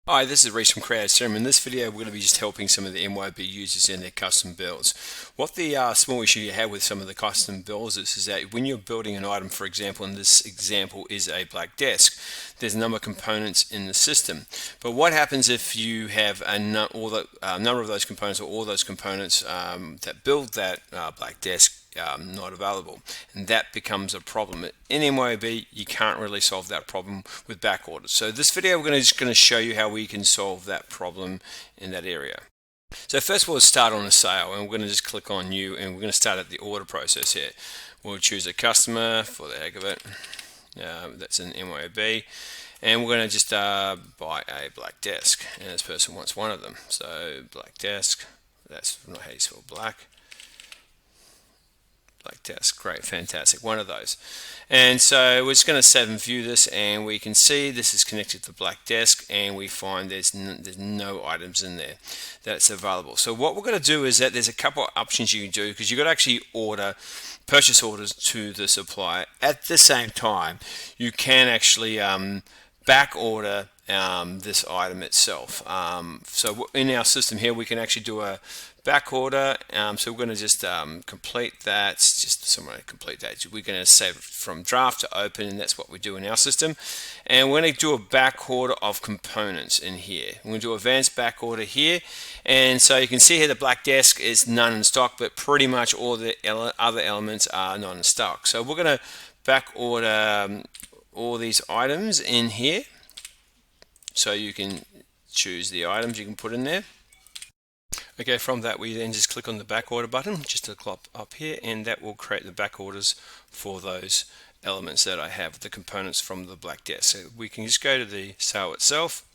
Hi, this is Reese from Creative Cinema. In this video, we're going to be just helping some of the Myob users in their custom builds. What the small issue you have with some of the custom builds is that when you're building an item, for example, and this example is a black desk, there's a number of components in the system. But what happens if you have a number of those components or all those components that build that black desk not available, and that becomes a problem. In Myob, you can't really solve that problem with back orders. So this video, we're just going to show you how we can solve that problem in that area. So first we'll start on a sale, and we're going to just click on new, and we're going to start at the order process here. We'll choose a customer for the heck of it. That's an Myob, and we're going to just buy a black desk, and this person wants one of them. So black desk, that's not how you spell black. Black desk, great, fantastic, one of those. And so we're just going to save and view this, and we can see this is connected to the black desk, and we find there's no items in there that's available. So what we're going to do is that there's a couple of options you can do, because you've got to actually purchase orders to the supplier. At the same time, you can actually back order this item itself. So in our system here, we can actually do a back order. So we're going to just complete that. Just somewhere to complete that. We're going to save it from draft to open, and that's what we do in our system. And we're going to do a back order of components in here. We're going to do advanced back order here, and so you can see here the black desk is none in stock, but pretty much all the other elements are not in stock. So we're going to back order all these items in here. So you can choose the items you can put in there. Okay, from that we then just click on the back order button just to click up here, and that will create the back orders for those elements that I have, the components from the black desk. So we can just go to the sale itself.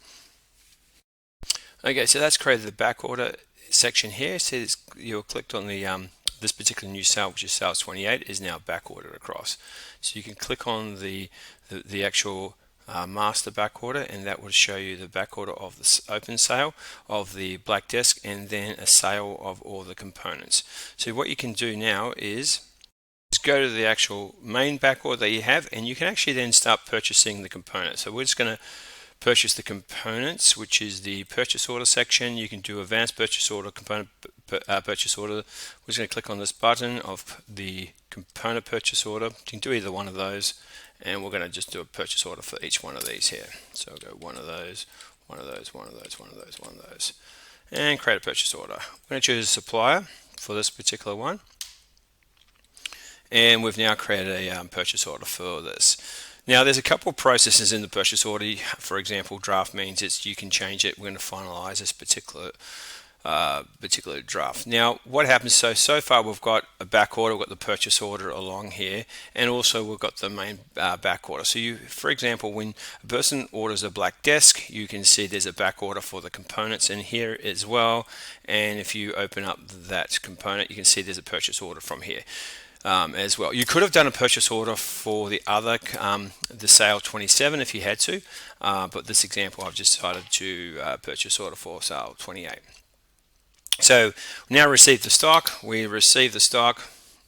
Okay, so that's created the back order section here. So you're clicked on the this particular new sale, which is sales 28, is now back ordered across. So you can click on the actual master back order, and that will show you the back order of the open sale of the black desk, and then a sale of all the components. So what you can do now is go to the actual main back order that you have, and you can actually then start purchasing the components. So we're just going to purchase the components, which is the purchase order section. You can do advanced purchase order, component purchase order. We're just going to click on this button of the component purchase order. You can do either one of those, and we're going to just do a purchase order for each one of these here. So I'll go one of those, one of those, one of those, one of those, one of those, and create a purchase order. We're going to choose a supplier for this particular one, and we've now created a purchase order for this. Now there's a couple of processes in the purchase order. For example, draft means you can change it. We're going to finalize this particular draft. Now what happens, so far we've got a back order, we've got the purchase order along here, and also we've got the main back order. So for example, when a person orders a black desk, you can see there's a back order for the components in here as well, and if you open up that component, you can see there's a purchase order from here as well. You could have done a purchase order for the other, the sale 27 if you had to, but this example I've just decided to purchase order for sale 28. So now receive the stock, we receive the stock,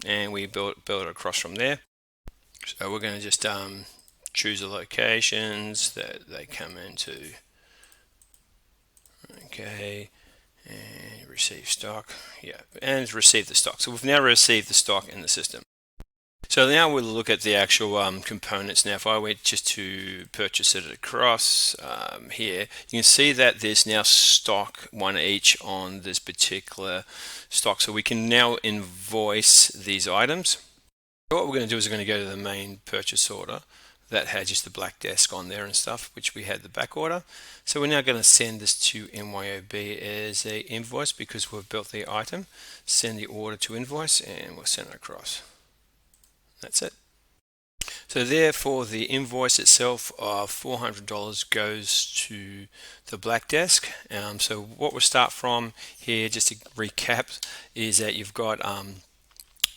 and we build it across from there. So we're going to just choose the locations that they come into. Okay, and receive stock, yeah, and receive the stock. So we've now received the stock in the system. So now we'll look at the actual components. Now if I went just to purchase it across here, you can see that there's now stock one each on this particular stock. So we can now invoice these items. So what we're going to do is we're going to go to the main purchase order that had just the black desk on there and stuff, which we had the back order. So we're now going to send this to Myob as a invoice because we've built the item. Send the order to invoice, and we'll send it across. That's it. So therefore the invoice itself of $400 goes to the black desk. So what we'll start from here, just to recap, is that you've got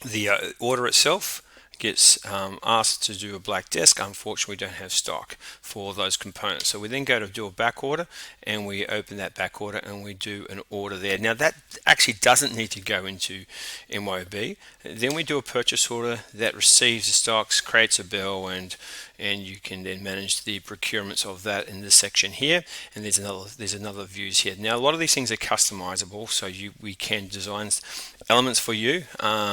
the order itself gets asked to do a black desk. Unfortunately, we don't have stock for those components. So we then go to do a back order, and we open that back order and we do an order there. Now that actually doesn't need to go into Myob. Then we do a purchase order that receives the stocks, creates a bill, and and you can then manage the procurements of that in this section here. And there's another views here. Now a lot of these things are customizable, so we can design elements for you.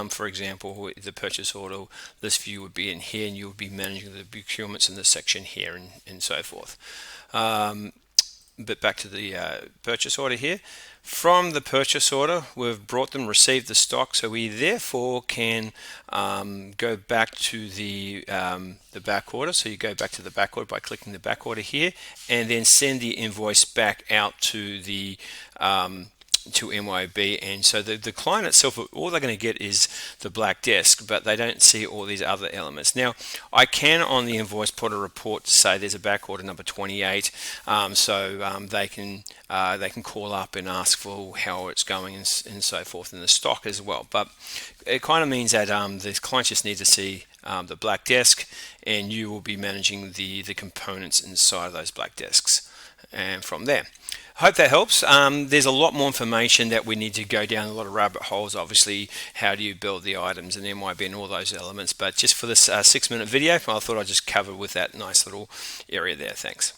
For example, the purchase order, this view would be in here, and you would be managing the procurements in this section here, and so forth. But back to the purchase order here. From the purchase order, we've received the stock, so we therefore can go back to the back order. So you go back to the back order by clicking the back order here, and then send the invoice back out to the to Myob. And so the client itself, all they're going to get is the black desk, but they don't see all these other elements. Now I can, on the invoice, put a report to say there's a back order number 28, so they can call up and ask for how it's going and so forth in the stock as well. But it kind of means that the client just needs to see the black desk, and you will be managing the components inside of those black desks. And from there, hope that helps. There's a lot more information that we need to go down, a lot of rabbit holes. Obviously, how do you build the items and MYB and all those elements, but just for this 6-minute video, I thought I'd just cover with that nice little area there. Thanks.